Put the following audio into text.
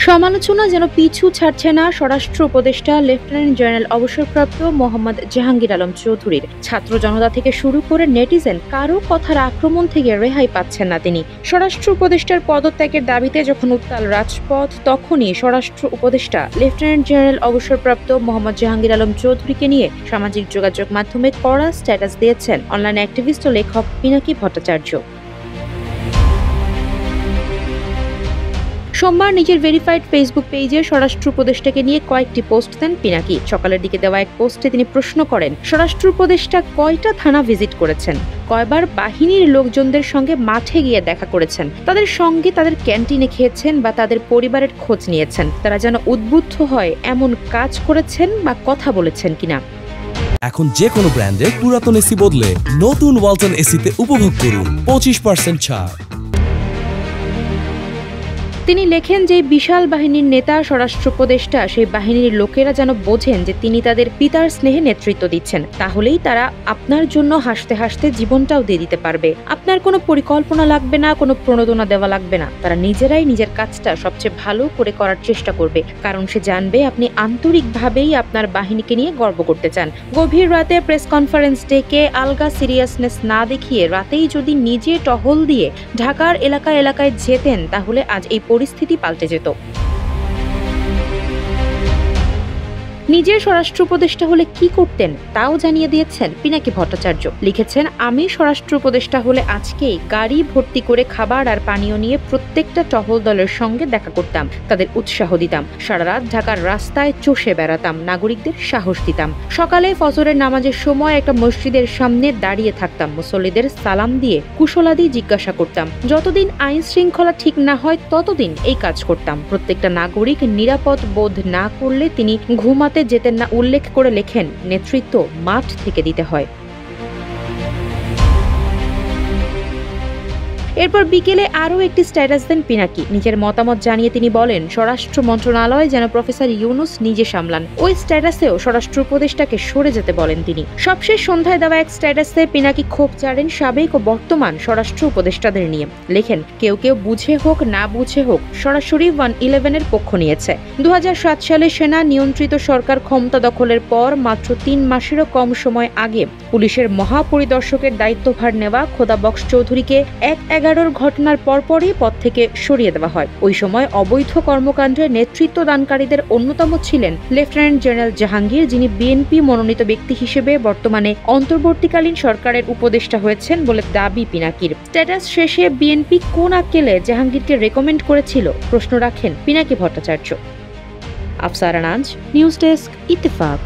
সমালোচনা যেন পিছু ছাড়ছে না স্বরাষ্ট্র উপদেষ্টা লেফটেন্যান্ট জেনারেল অবসরপ্রাপ্ত মোহাম্মদ জাহাঙ্গীর আলম চৌধুরীর। ছাত্র জনতা থেকে শুরু করে নেটিজেন কারো কথার আক্রমণ থেকে রেহাই পাচ্ছেন না তিনি। স্বরাষ্ট্র উপদেষ্টার পদত্যাগের দাবিতে যখন উত্তাল রাজপথ, তখনই স্বরাষ্ট্র উপদেষ্টা লেফটেন্যান্ট জেনারেল অবসরপ্রাপ্ত মোহাম্মদ জাহাঙ্গীর আলম চৌধুরীকে নিয়ে সামাজিক যোগাযোগ মাধ্যমে কড়া স্ট্যাটাস দিয়েছেন অনলাইন অ্যাক্টিভিস্ট ও লেখক পিনাকি ভট্টাচার্য। সোমবার নিজের ভেরিফাইড ফেসবুক পেজে স্বরাষ্ট্র উপদেষ্টাকে নিয়ে কয়েকটি পোস্ট দেন পিনাকি। সকালের দিকে দেওয়া এক পোস্টে তিনি প্রশ্ন করেন, স্বরাষ্ট্র উপদেষ্টা কয়টা থানা ভিজিট করেছেন, কয়বার বাহিনীর লোকজনদের সঙ্গে মাঠে গিয়ে দেখা করেছেন, তাদের সঙ্গে তাদের ক্যান্টিনে খেয়েছেন বা তাদের পরিবারের খোঁজ নিয়েছেন, তারা যেন উদ্বুদ্ধ হয় এমন কাজ করেছেন বা কথা বলেছেন কিনা। এখন যে কোনো ব্র্যান্ডের পুরাতন এসি বদলে নতুন ওয়ালটন এসিতে উপভোগ করুন 25% ছাড়। তিনি লেখেন যে বিশাল বাহিনীর নেতা স্বরাষ্ট্র উপদেষ্টা সেই বাহিনীর লোকেরা যেন বোঝেন যে তিনি তাদের পিতার স্নেহে নেতৃত্ব দিচ্ছেন, তাহলেই তারা আপনার জন্য হাসতে হাসতে জীবনটাও দিয়ে দিতে পারবে। আপনার কোনো পরিকল্পনা লাগবে না, কোনো প্রণোদনা দেওয়া লাগবে না, তারা নিজেরাই নিজের কাজটা সবচেয়ে ভালো করে করার চেষ্টা করবে, কারণ সে জানবে আপনি আন্তরিকভাবেই আপনার বাহিনীকে নিয়ে গর্ব করতে চান। গভীর রাতে প্রেস কনফারেন্স ডেকে আলগা সিরিয়াসনেস না দেখিয়ে রাতেই যদি নিজে টহল দিয়ে ঢাকার এলাকায় এলাকায় যেতেন, তাহলে আজ এই পরিস্থিতি পাল্টে যেত। নিজের স্বরাষ্ট্র উপদেষ্টা হলে কি করতেন তাও জানিয়ে দিয়েছেন পিনাকি ভট্টাচার্য। লিখেছেন, আমি স্বরাষ্ট্র উপদেষ্টা হলে আজকেই গাড়ি ভর্তি করে খাবার আর পানীয় নিয়ে প্রত্যেকটা টহল দলের সঙ্গে দেখা করতাম, তাদের উৎসাহ দিতাম, সারা রাত ঢাকার রাস্তায় চষে বেড়াতাম, নাগরিকদের সাহস দিতাম। সকালে ফজরের নামাজের সময় একটা মসজিদের সামনে দাঁড়িয়ে থাকতাম, মুসল্লিদের সালাম দিয়ে কুশলাদি জিজ্ঞাসা করতাম। যতদিন আইন শৃঙ্খলা ঠিক না হয় ততদিন এই কাজ করতাম। প্রত্যেকটা নাগরিক নিরাপদ বোধ না করলে তিনি ঘুমাতে যেতেন না। উল্লেখ করে লেখেন, নেতৃত্ব মাঠ থেকে দিতে হয়। এরপর বিকেলে আরও একটি স্ট্যাটাস দেন পিনাকি। নিজের মতামত জানিয়ে তিনি বলেন, স্বরাষ্ট্র মন্ত্রণালয় যেন প্রফেসর ইউনুস নিজে সামলান। ওই স্ট্যাটাসেও স্বরাষ্ট্র উপদেষ্টাকে সরে যেতে বলেন তিনি। সবশেষ সন্ধ্যায় দেওয়া এক স্ট্যাটাসে পিনাকি ক্ষোভ ঝাড়েন সাবেক ও বর্তমান স্বরাষ্ট্র উপদেষ্টাদের নিয়ে। লেখেন, কেউ কেউ বুঝে হোক না বুঝে হোক সরাসরি 111-এর পক্ষ নিয়েছে। 2007 সালে সেনা নিয়ন্ত্রিত সরকার ক্ষমতা দখলের পর মাত্র 3 মাসেরও কম সময় আগে পুলিশের মহাপরিদর্শকের দায়িত্বভার নেওয়া খোদাবক্স চৌধুরীকে 1/11 ঘটনার পরপরই পদ থেকে সরিয়ে দেওয়া হয়। ওই সময় অবৈধ কর্মকাণ্ডের নেতৃত্ব দানকারীদের অন্যতম ছিলেন লেফটেন্যান্ট জেনারেল জাহাঙ্গীর, যিনি বিএনপি মনোনীত ব্যক্তি হিসেবে বর্তমানে অন্তর্বর্তীকালীন সরকারের উপদেষ্টা হয়েছেন বলে দাবি পিনাকির। স্ট্যাটাস শেষে বিএনপি কোন আক্কেলে জাহাঙ্গীরকে রেকমেন্ড করেছিল প্রশ্ন রাখেন পিনাকি ভট্টাচার্য। আফসারা নাজ, নিউজ ডেস্ক, ইত্তেফাক।